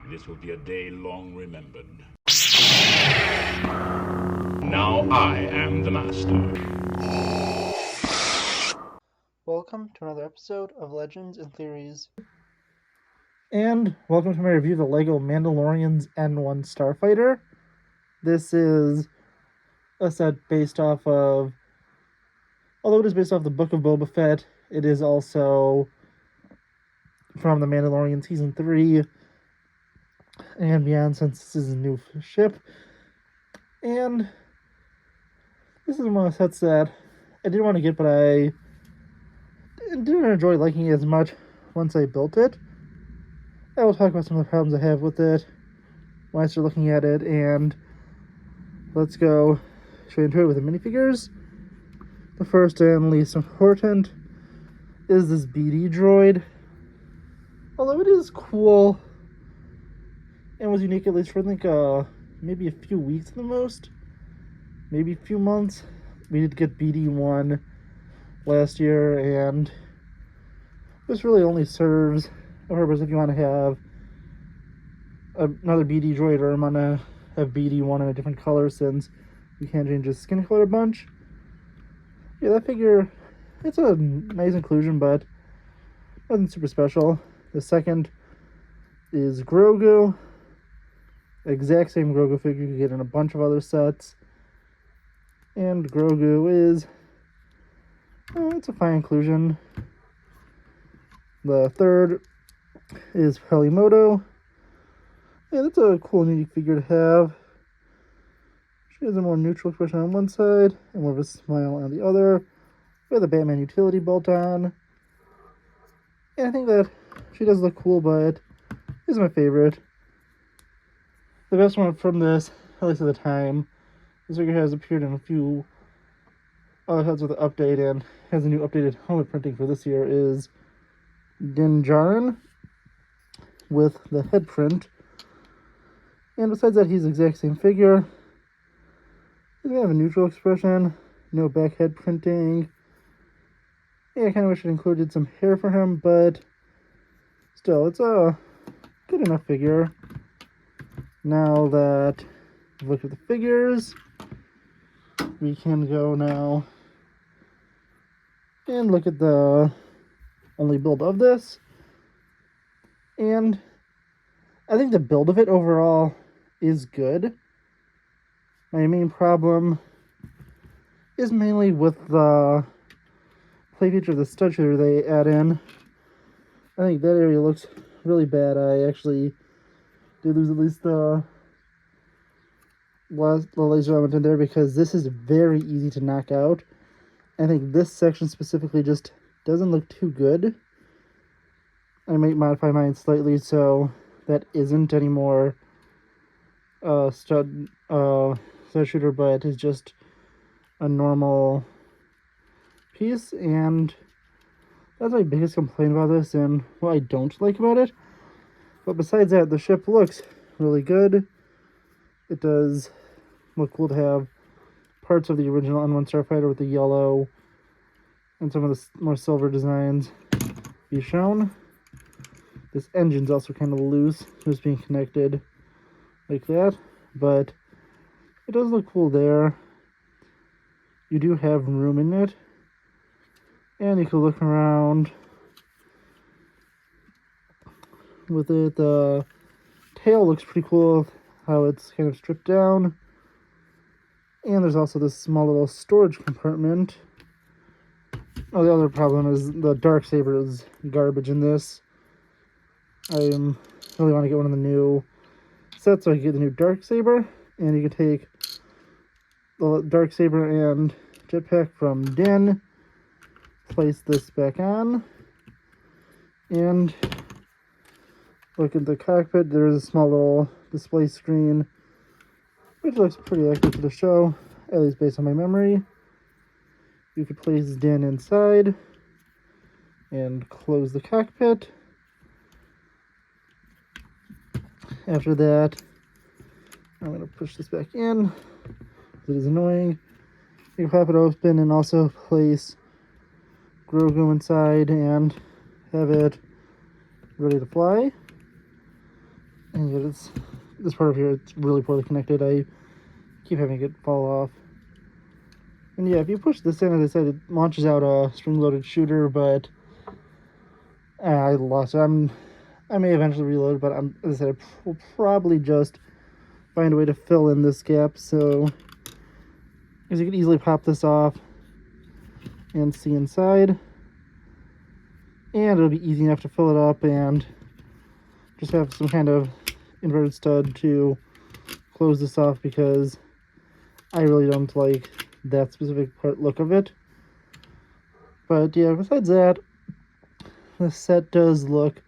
This will be a day long remembered. Now I am the master. Welcome to another episode of Legends and Theories. And welcome to my review of the Lego Mandalorian's N-1 Starfighter. This is a set based off of, although it is based off the book of Boba Fett, it is also from the Mandalorian Season 3 and beyond, since this is a new ship. And this is one of the sets that I did want to get, but I didn't enjoy liking it as much once I built it. I will talk about some of the problems I have with it when I start looking at it, and let's go straight into it with the minifigures. The first and least important is this BD droid. Although it is cool and was unique, at least for I think maybe a few weeks at the most, maybe a few months. We did get BD1 last year, and this really only serves a purpose if you want to have another BD droid, or I'm gonna have BD1 in a different color since you can't change his skin color a bunch. Yeah, that figure, it's a nice inclusion, but nothing super special. The second is Grogu. Exact same Grogu figure you can get in a bunch of other sets. And Grogu is, it's a fine inclusion. The third is Pelimoto. Yeah, that's a cool and unique figure to have. She has a more neutral expression on one side and more of a smile on the other, with a Batman utility belt on. And I think that she does look cool, but is my favorite. The best one from this, at least at the time, this figure has appeared in a few other sets with the update and has a new updated helmet printing for this year, is Din Djarin with the head print. And besides that, he's the exact same figure. He's gonna have a neutral expression, no back head printing. Yeah, I kind of wish it included some hair for him, but still, it's a good enough figure. Now that we've looked at the figures, we can go now and look at the only build of this. And I think the build of it overall is good. My main problem is mainly with the play feature of the stud shooter they add in. I think that area looks really bad. I actually did lose at least the laser element in there, because this is very easy to knock out. I think this section specifically just doesn't look too good. I might modify mine slightly so that isn't anymore stud shooter, but is just a normal piece. And that's my biggest complaint about this, and what I don't like about it. But besides that, the ship looks really good. It does look cool to have parts of the original N-1 Starfighter with the yellow and some of the more silver designs be shown. This engine's also kind of loose, just being connected like that, but it does look cool there. You do have room in it, and you can look around with it. The tail looks pretty cool, how it's kind of stripped down. And there's also this small little storage compartment. Oh, the other problem is the Darksaber is garbage in this. I really want to get one of the new sets so I can get the new Darksaber. And you can take the Darksaber and jetpack from Din, place this back on, and look at the cockpit. There's a small little display screen, which looks pretty accurate to the show, at least based on my memory. You could place Din inside and close the cockpit. After that, I'm going to push this back in. It is annoying. You can pop it open and also place Grogu inside and have it ready to fly. And yet it's this part of here, it's really poorly connected. I keep having it fall off. And yeah, if you push this in, as I said, it launches out a spring-loaded shooter, but I lost it. I may eventually reload, but as I said, I will probably just find a way to fill in this gap. So, as you can easily pop this off and see inside, and it'll be easy enough to fill it up and just have some kind of inverted stud to close this off, because I really don't like that specific look of it. But yeah, besides that, the set does look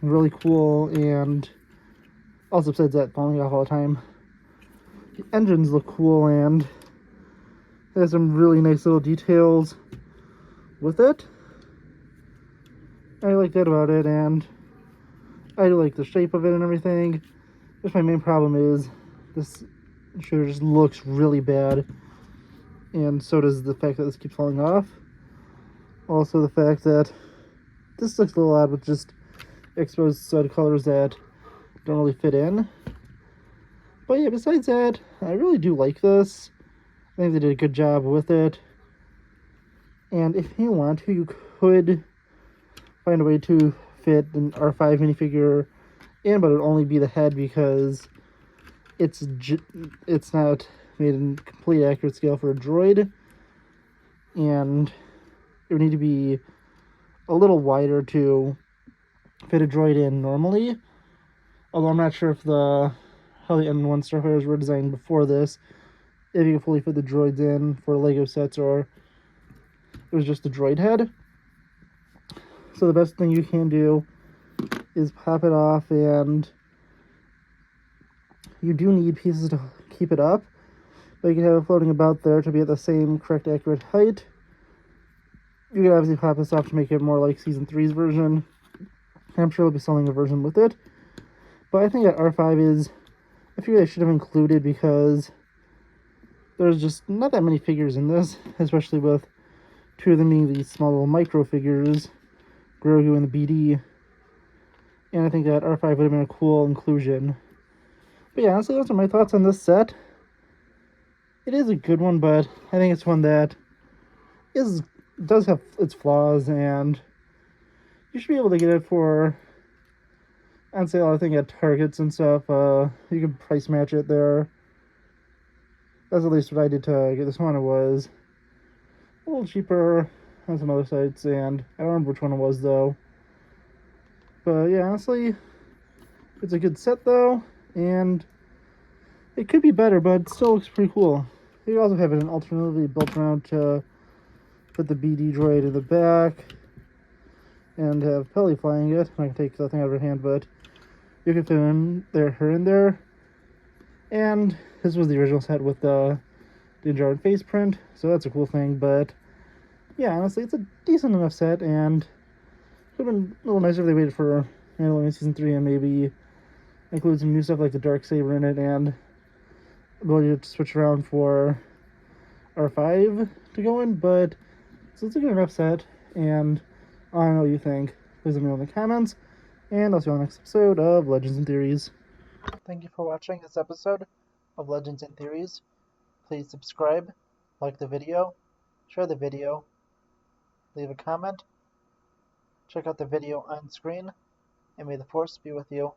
really cool, and also besides that falling off all the time, the engines look cool, and there's some really nice little details with it. I like that about it, and I like the shape of it and everything. Just my main problem is this shooter just looks really bad, and so does the fact that this keeps falling off. Also the fact that this looks a little odd with just exposed stud colors that don't really fit in. But yeah, besides that, I really do like this. I think they did a good job with it. And if you want to, you could find a way to fit an R5 minifigure in, but it would only be the head, because it's not made in complete accurate scale for a droid, and it would need to be a little wider to fit a droid in normally. Although I'm not sure if how the N-1 Starfighters were designed before this, if you could fully fit the droids in for Lego sets, or it was just the droid head. So the best thing you can do is pop it off, and you do need pieces to keep it up, but you can have it floating about there to be at the same correct accurate height. You can obviously pop this off to make it more like Season 3's version. I'm sure they'll be selling a version with it. But I think that R5 is a figure they should have included, because there's just not that many figures in this, especially with two of them being these small little micro figures, Grogu and the BD. And I think that R5 would have been a cool inclusion. But yeah, honestly, those are my thoughts on this set. It is a good one, but I think it's one that does have its flaws, and you should be able to get it for on sale, I think, at Targets and stuff. You can price match it there. That's at least what I did to get this one. It was a little cheaper on some other sites, and I don't remember which one it was, though. But yeah, honestly, it's a good set, though, and it could be better, but it still looks pretty cool. You also have it alternatively built around to put the BD droid in the back and have Pelly flying it. I can take the thing out of her hand, but you can fit her in there. And this was the original set with the Din Djarin face print, so that's a cool thing. But yeah, honestly, it's a decent enough set, and it would have been a little nicer if they waited for Mandalorian Season 3 and maybe include some new stuff like the Darksaber in it, and ability to switch around for R5 to go in. But so it's a good enough set, and I don't know what you think. Please let me know in the comments, and I'll see you on the next episode of Legends and Theories. Thank you for watching this episode of Legends and Theories. Please subscribe, like the video, share the video, leave a comment, check out the video on screen, and may the Force be with you.